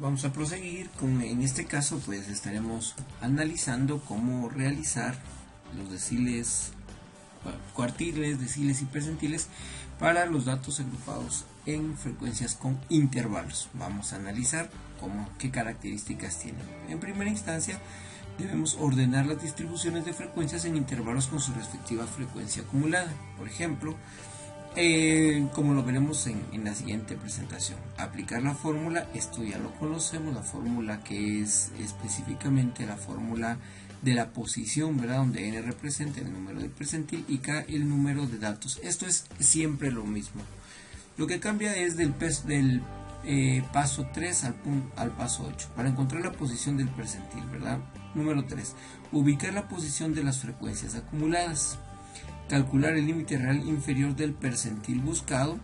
vamos a proseguir con, en este caso pues estaremos analizando cómo realizar los deciles, cuartiles, deciles y percentiles para los datos agrupados en frecuencias con intervalos. Vamos a analizar qué características tienen. En primera instancia debemos ordenar las distribuciones de frecuencias en intervalos con su respectiva frecuencia acumulada. Por ejemplo, como lo veremos en la siguiente presentación, aplicar la fórmula, esto ya lo conocemos, la fórmula que es específicamente la fórmula de la posición, ¿verdad? Donde n representa el número del percentil y k el número de datos. Esto es siempre lo mismo. Lo que cambia es del paso 3 al paso 8. Para encontrar la posición del percentil, ¿verdad? Número 3. Ubicar la posición de las frecuencias acumuladas. Calcular el límite real inferior del percentil buscado.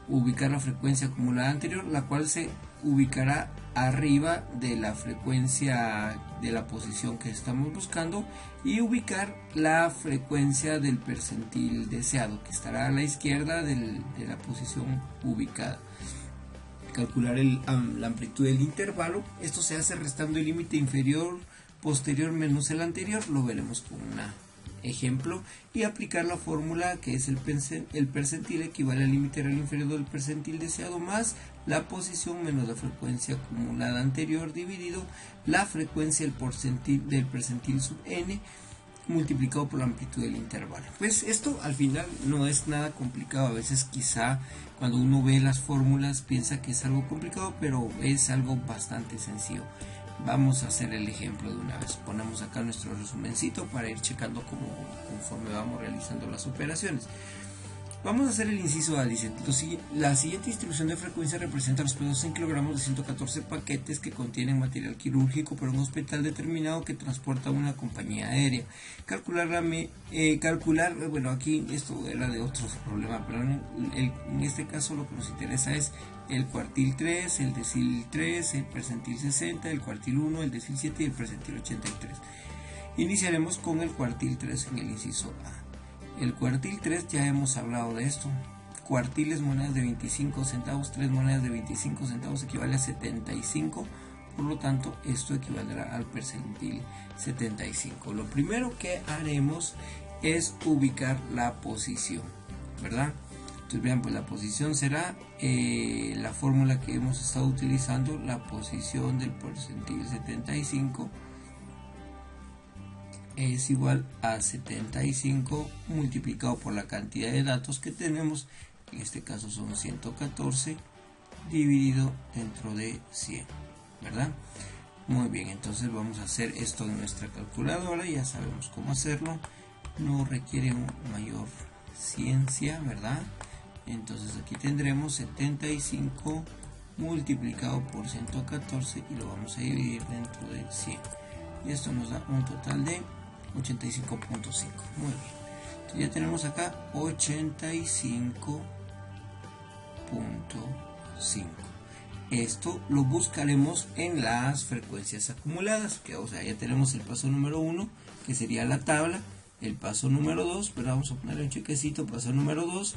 Ubicar la frecuencia acumulada anterior, la cual se ubicará arriba de la frecuencia de la posición que estamos buscando, y ubicar la frecuencia del percentil deseado, que estará a la izquierda de la posición ubicada. Calcular la amplitud del intervalo, esto se hace restando el límite inferior posterior menos el anterior, lo veremos con un ejemplo, y aplicar la fórmula que es el percentil equivale al límite real inferior del percentil deseado más la posición menos la frecuencia acumulada anterior dividido la frecuencia del percentil sub n multiplicado por la amplitud del intervalo. Pues esto al final no es nada complicado. A veces quizá cuando uno ve las fórmulas piensa que es algo complicado, pero es algo bastante sencillo. Vamos a hacer el ejemplo de una vez. Ponemos acá nuestro resumencito para ir checando conforme vamos realizando las operaciones. Vamos a hacer el inciso A. Dice, la siguiente distribución de frecuencia representa los pesos en kilogramos de 114 paquetes que contienen material quirúrgico para un hospital determinado que transporta una compañía aérea. Bueno, aquí esto era de otro problema, pero en este caso lo que nos interesa es el cuartil 3, el decil 3, el percentil 60, el cuartil 1, el decil 7 y el percentil 83. Iniciaremos con el cuartil 3 en el inciso A. El cuartil 3 ya hemos hablado de esto. Cuartiles, monedas de 25 centavos, 3 monedas de 25 centavos equivale a 75. Por lo tanto, esto equivaldrá al percentil 75. Lo primero que haremos es ubicar la posición, ¿verdad? Entonces vean, pues la posición será la fórmula que hemos estado utilizando, la posición del percentil 75 es igual a 75 multiplicado por la cantidad de datos que tenemos, en este caso son 114 dividido dentro de 100, ¿verdad? Muy bien, entonces vamos a hacer esto en nuestra calculadora, ya sabemos cómo hacerlo, no requiere mayor ciencia, ¿verdad? Entonces aquí tendremos 75 multiplicado por 114 y lo vamos a dividir dentro de 100, y esto nos da un total de 85.5. Muy bien, entonces ya tenemos acá 85.5. Esto lo buscaremos en las frecuencias acumuladas, que, o sea, ya tenemos el paso número 1, que sería la tabla, el paso número 2, pero vamos a ponerle un chequecito, paso número 2,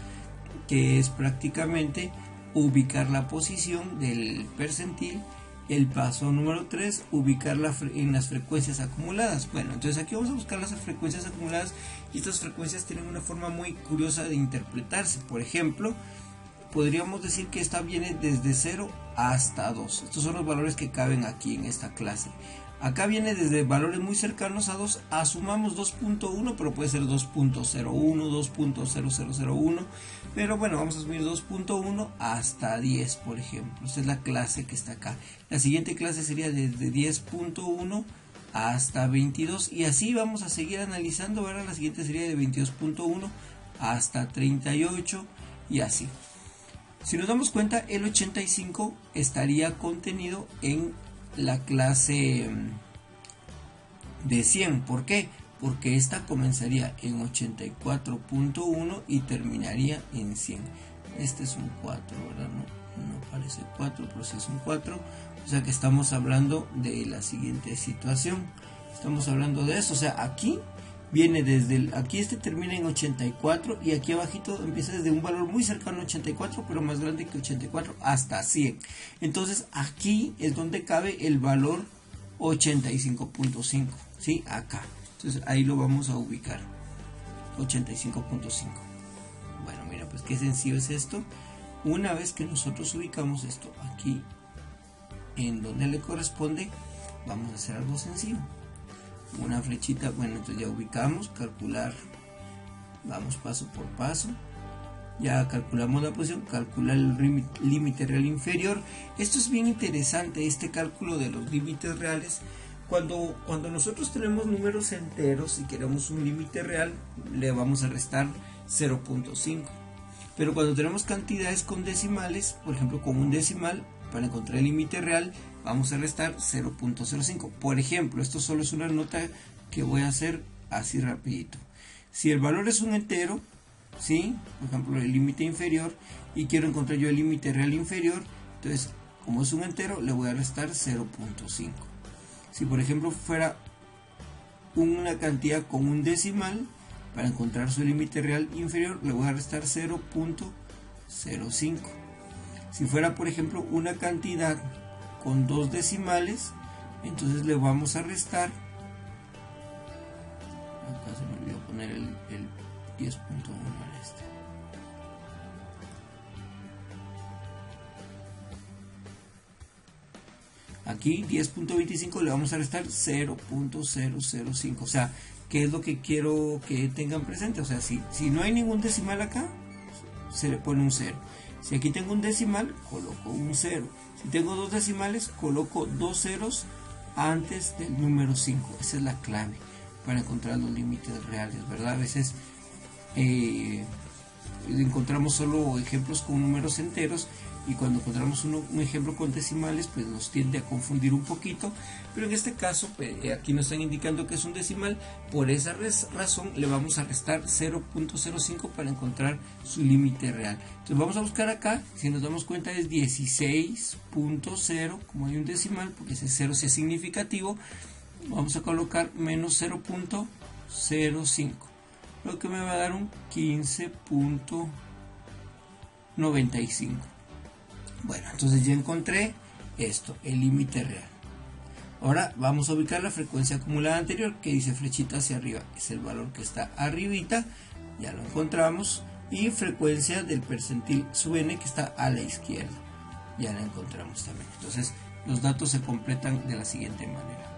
que es prácticamente ubicar la posición del percentil. El paso número 3, ubicarla en las frecuencias acumuladas. Bueno, entonces aquí vamos a buscar las frecuencias acumuladas, y estas frecuencias tienen una forma muy curiosa de interpretarse. Por ejemplo, podríamos decir que esta viene desde 0 hasta 2. Estos son los valores que caben aquí en esta clase. Acá viene desde valores muy cercanos a 2, asumamos 2.1, pero puede ser 2.01, 2.0001, pero bueno, vamos a asumir 2.1 hasta 10, por ejemplo. Esta es la clase que está acá. La siguiente clase sería desde 10.1 hasta 22, y así vamos a seguir analizando. Ahora la siguiente sería de 22.1 hasta 38, y así. Si nos damos cuenta, el 85 estaría contenido en la clase de 100. ¿Por qué? Porque esta comenzaría en 84.1 y terminaría en 100. Este es un 4, ¿verdad? No parece 4, pero sí es un 4. O sea que estamos hablando de la siguiente situación. Estamos hablando de eso. O sea, aquí viene desde aquí termina en 84 y aquí abajito empieza desde un valor muy cercano a 84 pero más grande que 84 hasta 100. Entonces aquí es donde cabe el valor 85.5, ¿sí? Acá. Entonces ahí lo vamos a ubicar, 85.5. Bueno, mira, pues qué sencillo es esto. Una vez que nosotros ubicamos esto aquí en donde le corresponde, vamos a hacer algo sencillo. Una flechita, bueno, entonces ya ubicamos, calcular, vamos paso por paso. Ya calculamos la posición, calcular el límite real inferior. Esto es bien interesante, este cálculo de los límites reales. Cuando nosotros tenemos números enteros y queremos un límite real, le vamos a restar 0.5. Pero cuando tenemos cantidades con decimales, por ejemplo con un decimal, para encontrar el límite real, vamos a restar 0.05. Por ejemplo, esto solo es una nota que voy a hacer así rapidito. Si el valor es un entero, ¿sí? Por ejemplo, el límite inferior, y quiero encontrar yo el límite real inferior, entonces, como es un entero, le voy a restar 0.5. Si por ejemplo fuera una cantidad con un decimal, para encontrar su límite real inferior, le voy a restar 0.05. Si fuera por ejemplo una cantidad con dos decimales, entonces le vamos a restar, acá se me olvidó poner el 10.1 al este. Aquí 10.25 le vamos a restar 0.005. O sea, ¿qué es lo que quiero que tengan presente? O sea, si no hay ningún decimal acá, se le pone un 0. Si aquí tengo un decimal, coloco un 0. Si tengo dos decimales, coloco dos ceros antes del número 5. Esa es la clave para encontrar los límites reales, ¿verdad? A veces encontramos solo ejemplos con números enteros, y cuando encontramos un ejemplo con decimales, pues nos tiende a confundir un poquito, pero en este caso aquí nos están indicando que es un decimal. Por esa razón le vamos a restar 0.05 para encontrar su límite real. Entonces vamos a buscar acá, si nos damos cuenta es 16.0, como hay un decimal, porque ese 0 sí es significativo, vamos a colocar menos 0.05, lo que me va a dar un 15.95. Bueno, entonces ya encontré esto, el límite real. Ahora vamos a ubicar la frecuencia acumulada anterior, que dice flechita hacia arriba, es el valor que está arribita, ya lo encontramos, y frecuencia del percentil sub n, que está a la izquierda, ya la encontramos también. Entonces los datos se completan de la siguiente manera: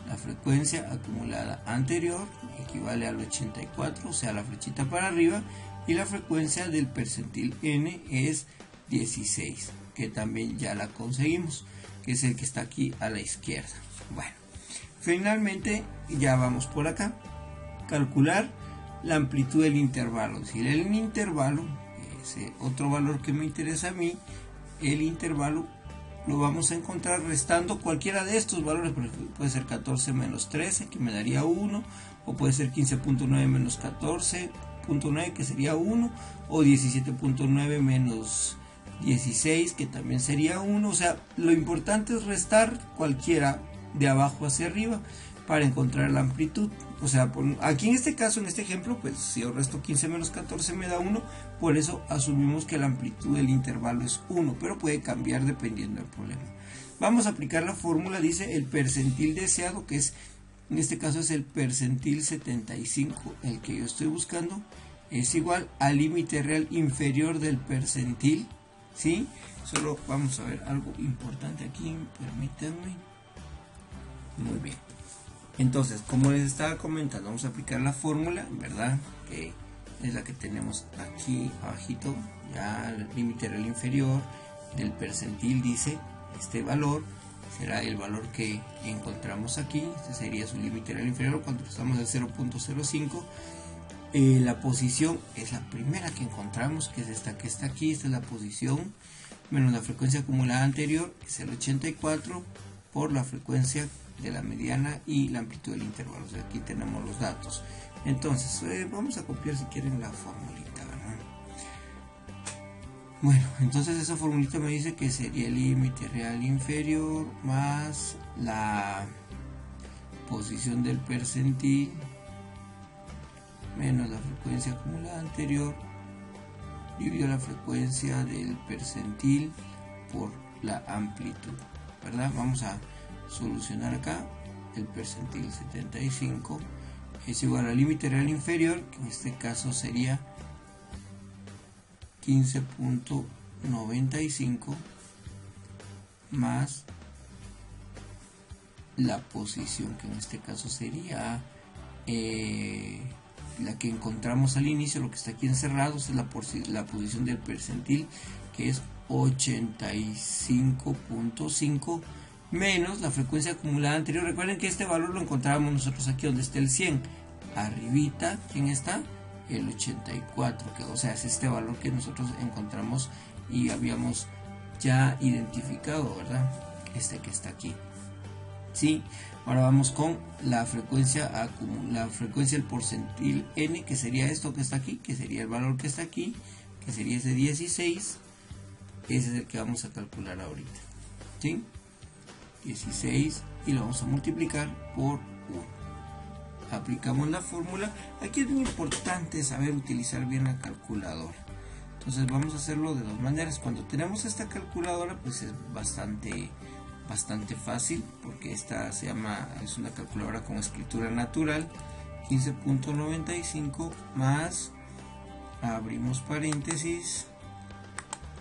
la frecuencia acumulada anterior equivale al 84, o sea la flechita para arriba, y la frecuencia del percentil n es 16, que también ya la conseguimos, que es el que está aquí a la izquierda. Bueno, finalmente ya vamos por acá, calcular la amplitud del intervalo. Es decir, el intervalo, ese otro valor que me interesa a mí, el intervalo lo vamos a encontrar restando cualquiera de estos valores. Por ejemplo, puede ser 14 menos 13, que me daría 1, o puede ser 15.9 menos 14.9, que sería 1, o 17.9 menos 16, que también sería 1. O sea, lo importante es restar cualquiera de abajo hacia arriba para encontrar la amplitud. O sea, aquí en este caso, en este ejemplo, pues si yo resto 15 menos 14 me da 1, por eso asumimos que la amplitud del intervalo es 1, pero puede cambiar dependiendo del problema. Vamos a aplicar la fórmula. Dice el percentil deseado, que es, en este caso es el percentil 75, el que yo estoy buscando, es igual al límite real inferior del percentil, ¿sí? Solo vamos a ver algo importante aquí, permítanme. Muy bien. Entonces, como les estaba comentando, vamos a aplicar la fórmula, ¿verdad? Que es la que tenemos aquí abajito. Ya el límite real inferior del percentil, dice, este valor será el valor que encontramos aquí. Este sería su límite real inferior cuando estamos al 0.05. La posición es la primera que encontramos, que es esta que está aquí. Esta es la posición menos la frecuencia acumulada anterior, que es el 84, por la frecuencia de la mediana y la amplitud del intervalo. O sea, aquí tenemos los datos. Entonces vamos a copiar si quieren la formulita, ¿verdad? Bueno, entonces esa formulita me dice que sería el límite real inferior más la posición del percentil menos la frecuencia acumulada anterior dividido la frecuencia del percentil por la amplitud, ¿verdad? Vamos a solucionar acá. El percentil 75 es igual al límite real inferior, que en este caso sería 15.95 más la posición, que en este caso sería la que encontramos al inicio, lo que está aquí encerrado es la posición del percentil, que es 85.5 menos la frecuencia acumulada anterior. Recuerden que este valor lo encontrábamos nosotros aquí donde está el 100, arribita, ¿quién está? El 84, que, o sea, es este valor que nosotros encontramos y habíamos ya identificado, ¿verdad? Este que está aquí. Sí, ahora vamos con la frecuencia del percentil n, que sería esto que está aquí, que sería el valor que está aquí, que sería ese 16. Ese es el que vamos a calcular ahorita, ¿sí? 16, y lo vamos a multiplicar por 1. Aplicamos la fórmula. Aquí es muy importante saber utilizar bien la calculadora. Entonces vamos a hacerlo de dos maneras. Cuando tenemos esta calculadora, pues es bastante fácil, porque esta es una calculadora con escritura natural. 15.95 más, abrimos paréntesis,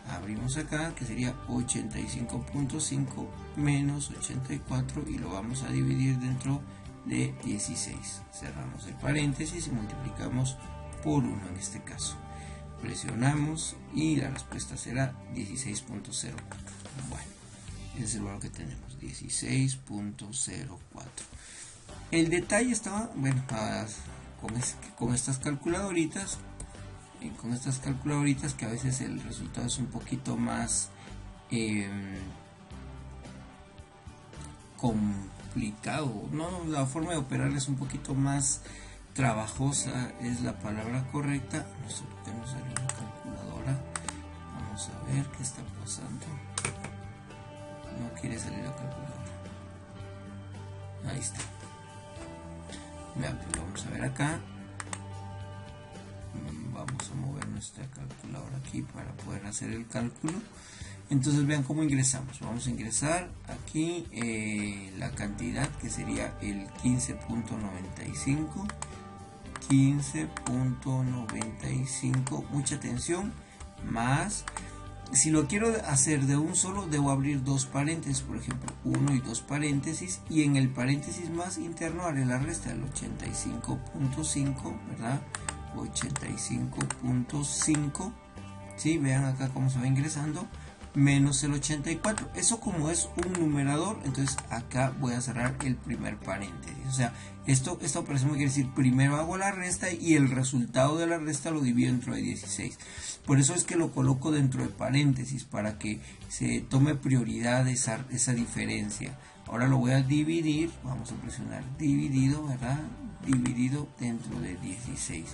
abrimos acá, que sería 85.5 menos 84, y lo vamos a dividir dentro de 16. Cerramos el paréntesis y multiplicamos por 1 en este caso. Presionamos y la respuesta será 16.04. Bueno, ese es el valor que tenemos, 16.04. El detalle estaba, bueno, con estas calculadoritas, que a veces el resultado es un poquito más complicado, no, la forma de operar es un poquito más trabajosa, es la palabra correcta. Nosotros tenemos ahí una calculadora, vamos a ver qué está pasando. No quiere salir la calculadora, ahí está. Vean, pues lo vamos a ver acá. Vamos a mover nuestra calculadora aquí para poder hacer el cálculo. Entonces vean cómo ingresamos. Vamos a ingresar aquí la cantidad, que sería el 15.95. 15.95, mucha atención, más, si lo quiero hacer de un solo, debo abrir dos paréntesis, por ejemplo 1 y 2 paréntesis, y en el paréntesis más interno haré la resta del 85.5, ¿verdad? 85.5, ¿sí? Vean acá cómo se va ingresando, menos el 84. Eso, como es un numerador, entonces acá voy a cerrar el primer paréntesis. O sea, esta operación quiere decir, primero hago la resta y el resultado de la resta lo divido dentro de 16. Por eso es que lo coloco dentro de paréntesis, para que se tome prioridad esa diferencia. Ahora lo voy a dividir, vamos a presionar dividido, ¿verdad? Dividido dentro de 16.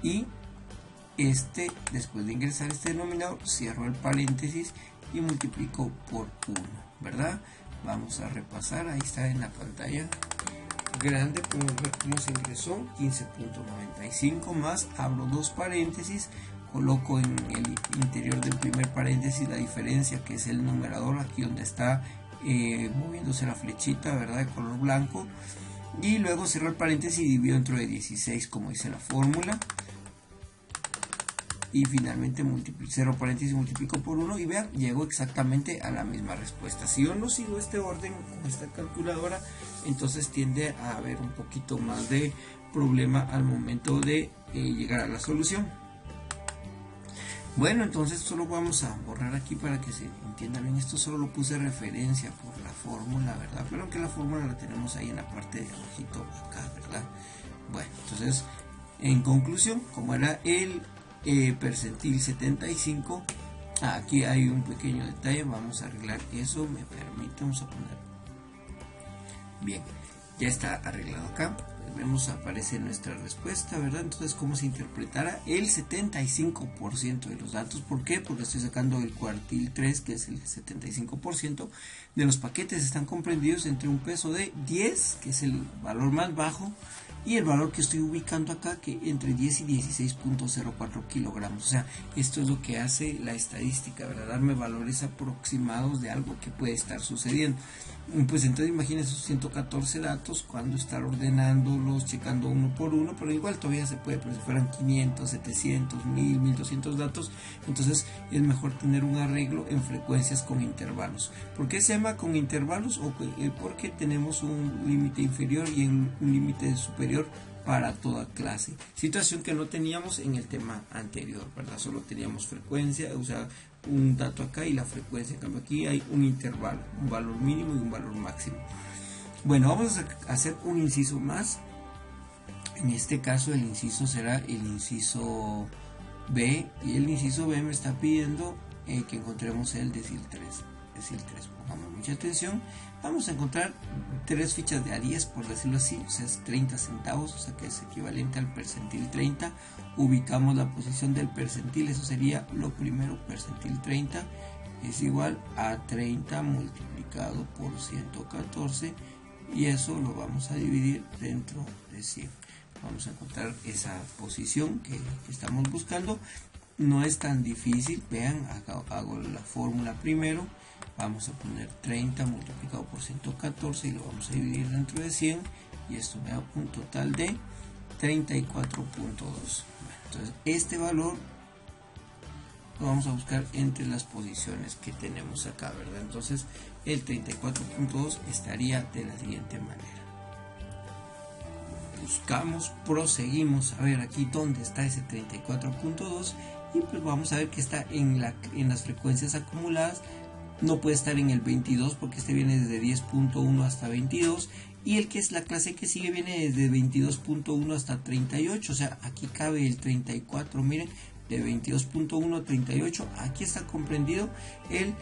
Y después de ingresar este denominador, cierro el paréntesis y multiplico por 1, ¿verdad? Vamos a repasar, ahí está en la pantalla grande, podemos ver cómo se ingresó. 15.95 más, abro dos paréntesis, coloco en el interior del primer paréntesis la diferencia, que es el numerador, aquí donde está moviéndose la flechita, ¿verdad? De color blanco, y luego cierro el paréntesis y divido dentro de 16, como dice la fórmula. Y finalmente cierro paréntesis y multiplico por 1, y vean, llego exactamente a la misma respuesta. Si yo no sigo este orden con esta calculadora, entonces tiende a haber un poquito más de problema al momento de llegar a la solución. Bueno, entonces solo vamos a borrar aquí para que se entienda bien. Esto solo lo puse referencia por la fórmula, ¿verdad? Pero que la fórmula la tenemos ahí en la parte de abajito acá, ¿verdad? Bueno, entonces, en conclusión, como era el percentil 75, aquí hay un pequeño detalle, vamos a arreglar eso, me permite, vamos a poner bien, ya está arreglado acá, pues vemos, aparece nuestra respuesta, ¿verdad? Entonces, ¿cómo se interpretará el 75% de los datos? ¿Por qué? Porque estoy sacando el cuartil 3, que es el 75% de los paquetes están comprendidos entre un peso de 10, que es el valor más bajo, y el valor que estoy ubicando acá, que entre 10 y 16.04 kilogramos. O sea, esto es lo que hace la estadística, ¿verdad? Darme valores aproximados de algo que puede estar sucediendo. Pues entonces imagínense esos 114 datos, cuando estar ordenándolos, checando uno por uno, pero igual todavía se puede, pero si fueran 500, 700, 1000, 1200 datos, entonces es mejor tener un arreglo en frecuencias con intervalos. ¿Por qué se llama con intervalos? Porque tenemos un límite inferior y un límite superior para toda clase, situación que no teníamos en el tema anterior, ¿verdad? Solo teníamos frecuencia, o sea, un dato acá y la frecuencia. En cambio aquí hay un intervalo, un valor mínimo y un valor máximo. Bueno, vamos a hacer un inciso más. En este caso el inciso será el inciso B, y el inciso B me está pidiendo que encontremos el decil 3. Pongamos mucha atención. Vamos a encontrar 3 fichas de A10, por decirlo así, o sea, es 30 centavos, o sea que es equivalente al percentil 30. Ubicamos la posición del percentil, eso sería lo primero, percentil 30 es igual a 30 multiplicado por 114, y eso lo vamos a dividir dentro de 100. Vamos a encontrar esa posición que estamos buscando. No es tan difícil, vean, hago la fórmula primero. Vamos a poner 30 multiplicado por 114 y lo vamos a dividir dentro de 100, y esto me da un total de 34.2. Entonces este valor lo vamos a buscar entre las posiciones que tenemos acá, ¿verdad? Entonces el 34.2 estaría de la siguiente manera. Buscamos, proseguimos a ver aquí dónde está ese 34.2, y pues vamos a ver que está en las frecuencias acumuladas. No puede estar en el 22 porque este viene desde 10.1 hasta 22, y el que es la clase que sigue viene desde 22.1 hasta 38, o sea, aquí cabe el 34, miren, de 22.1 a 38, aquí está comprendido el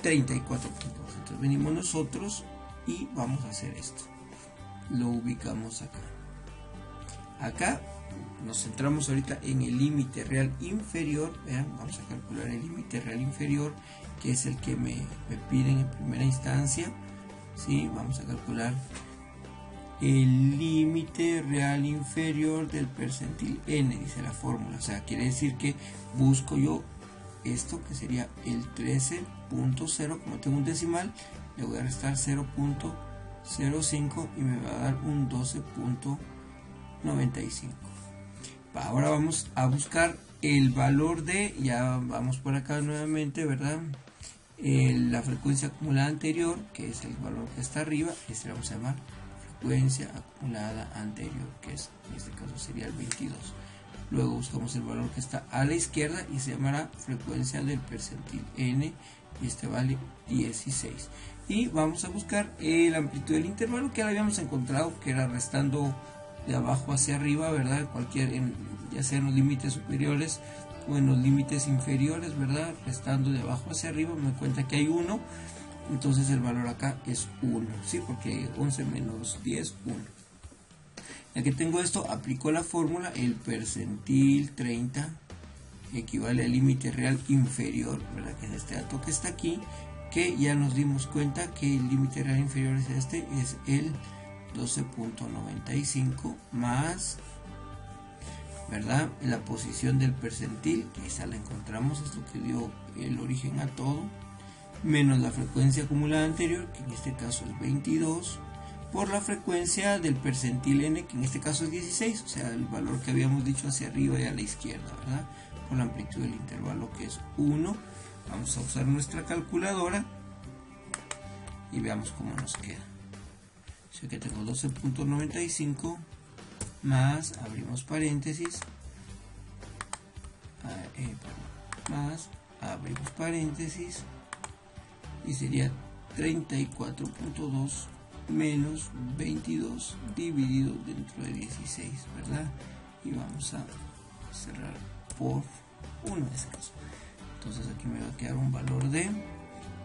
34.2. Entonces venimos nosotros y vamos a hacer esto, lo ubicamos acá nos centramos ahorita en el límite real inferior. Vean, vamos a calcular el límite real inferior, que es el que me piden en primera instancia. ¿Sí? Vamos a calcular el límite real inferior del percentil n, dice la fórmula. O sea, quiere decir que busco yo esto, que sería el 13.0, como tengo un decimal, le voy a restar 0.05 y me va a dar un 12.95. Ahora vamos a buscar el valor de, ya vamos por acá nuevamente, ¿verdad? La frecuencia acumulada anterior, que es el valor que está arriba, este lo vamos a llamar frecuencia acumulada anterior, que es, en este caso sería el 22. Luego buscamos el valor que está a la izquierda y se llamará frecuencia del percentil n, y este vale 16. Y vamos a buscar la amplitud del intervalo, que ya lo habíamos encontrado, que era restando de abajo hacia arriba, ¿verdad? Ya sea en los límites superiores o en los límites inferiores, ¿verdad? Restando de abajo hacia arriba, me doy cuenta que hay 1, entonces el valor acá es 1, ¿sí? Porque 11 menos 10, 1. Ya que tengo esto, aplico la fórmula, el percentil 30 equivale al límite real inferior, ¿verdad? Que es este dato que está aquí, que ya nos dimos cuenta que el límite real inferior es este, es el 12.95 más, ¿verdad?, la posición del percentil, que esa la encontramos, es lo que dio el origen a todo, menos la frecuencia acumulada anterior, que en este caso es 22, por la frecuencia del percentil n, que en este caso es 16, o sea, el valor que habíamos dicho hacia arriba y a la izquierda, ¿verdad?, por la amplitud del intervalo, que es 1. Vamos a usar nuestra calculadora y veamos cómo nos queda. O sea que tengo 12.95 más, abrimos paréntesis, más, abrimos paréntesis, y sería 34.2 menos 22 dividido dentro de 16, ¿verdad? Y vamos a cerrar por 1 en este caso. Entonces aquí me va a quedar un valor de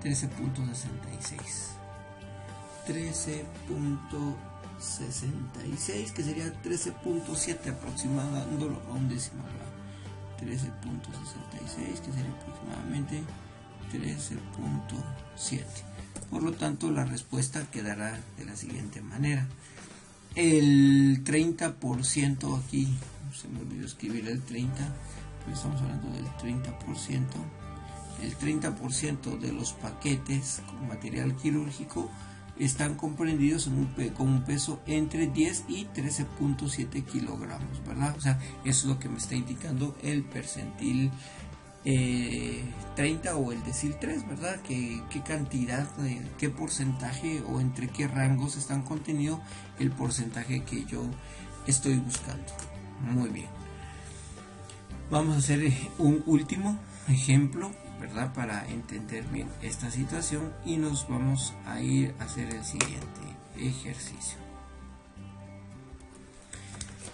13.66. 13.66, que sería 13.7 aproximándolo a un decimal. 13.66, que sería aproximadamente 13.7. Por lo tanto, la respuesta quedará de la siguiente manera. el 30% aquí, se me olvidó escribir el 30, pero estamos hablando del 30%. El 30% de los paquetes con material quirúrgico están comprendidos con un peso entre 10 y 13.7 kilogramos, ¿verdad? O sea, eso es lo que me está indicando el percentil 30 o el decil 3, ¿verdad? ¿Qué cantidad, qué porcentaje o entre qué rangos están contenido el porcentaje que yo estoy buscando? Muy bien. Vamos a hacer un último ejemplo, ¿verdad? Para entender bien esta situación y nos vamos a ir a hacer el siguiente ejercicio.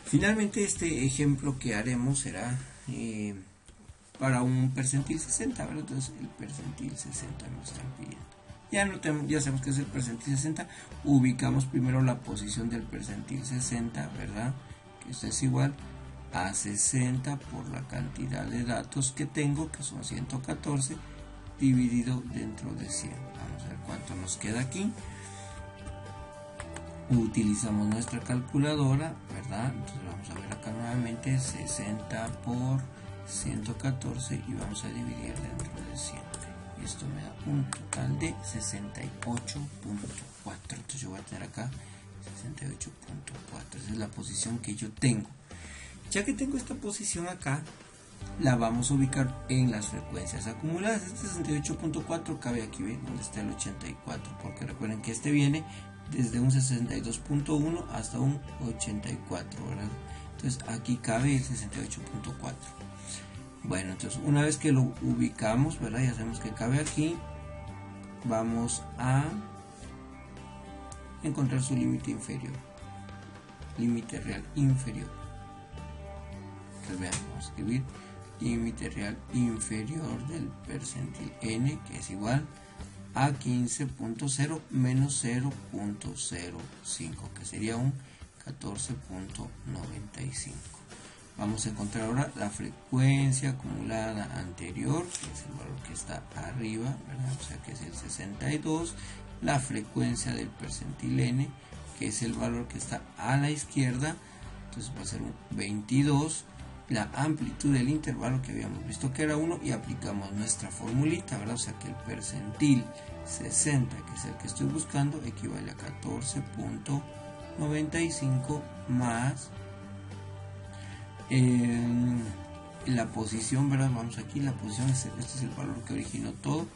Finalmente este ejemplo que haremos será para un percentil 60, ¿verdad? Entonces el percentil 60 nos están pidiendo. Ya sabemos que es el percentil 60. Ubicamos primero la posición del percentil 60, ¿verdad? Que esto es igual a 60 por la cantidad de datos que tengo, que son 114, dividido dentro de 100. Vamos a ver cuánto nos queda aquí. Utilizamos nuestra calculadora, ¿verdad? Entonces vamos a ver acá nuevamente 60 por 114 y vamos a dividir dentro de 100. Esto me da un total de 68.4. Entonces yo voy a tener acá 68.4. Esa es la posición que yo tengo. Ya que tengo esta posición acá, la vamos a ubicar en las frecuencias acumuladas. Este 68.4 cabe aquí, ¿ven? Donde está el 84, porque recuerden que este viene desde un 62.1 hasta un 84, ¿verdad? Entonces aquí cabe el 68.4. Bueno, entonces una vez que lo ubicamos, ¿verdad? Ya sabemos que cabe aquí. Vamos a encontrar su límite inferior, límite real inferior. Entonces vean, vamos a escribir límite real inferior del percentil n, que es igual a 15.0 menos 0.05, que sería un 14.95. Vamos a encontrar ahora la frecuencia acumulada anterior, que es el valor que está arriba, ¿verdad? O sea que es el 62, la frecuencia del percentil n, que es el valor que está a la izquierda, entonces va a ser un 22, la amplitud del intervalo que habíamos visto que era 1 y aplicamos nuestra formulita, ¿verdad? O sea que el percentil 60, que es el que estoy buscando, equivale a 14.95 más la posición, ¿verdad? Vamos aquí, la posición, este es el valor que originó todo,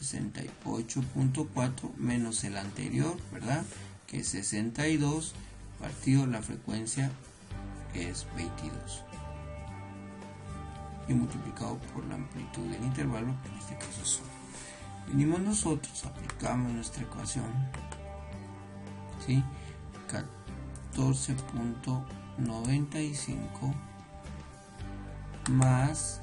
68.4 menos el anterior, ¿verdad? Que es 62 partido la frecuencia, que es 22, y multiplicado por la amplitud del intervalo, que en este caso es 1. Venimos nosotros, aplicamos nuestra ecuación, ¿sí? 14.95 más,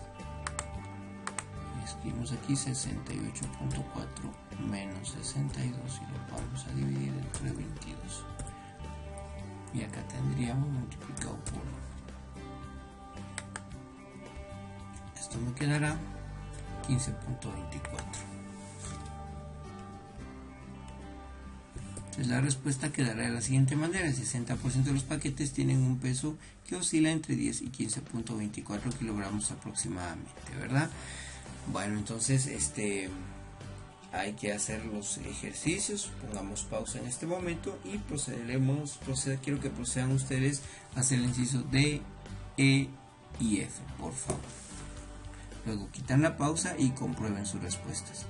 escribimos aquí 68.4 menos 62 y lo vamos a dividir entre 22. Y acá tendríamos multiplicado por, esto me quedará 15.24. Entonces la respuesta quedará de la siguiente manera: el 60% de los paquetes tienen un peso que oscila entre 10 y 15.24 kilogramos aproximadamente, ¿verdad? Bueno, entonces hay que hacer los ejercicios. Pongamos pausa en este momento y quiero que procedan ustedes a hacer el inciso D, E y F, por favor. Luego quitan la pausa y comprueben sus respuestas.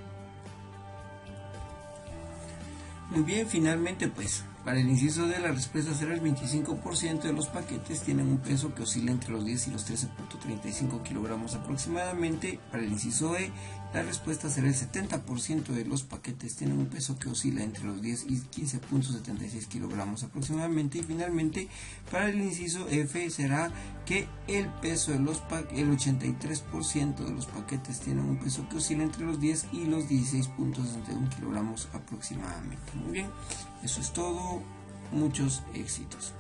Muy bien, finalmente pues para el inciso D la respuesta será el 25% de los paquetes tienen un peso que oscila entre los 10 y los 13.35 kilogramos aproximadamente. Para el inciso E la respuesta será el 70% de los paquetes tienen un peso que oscila entre los 10 y 15.76 kilogramos aproximadamente. Y finalmente para el inciso F será que el peso de el 83% de los paquetes tienen un peso que oscila entre los 10 y los 16.61 kilogramos aproximadamente. Muy bien, eso es todo, muchos éxitos.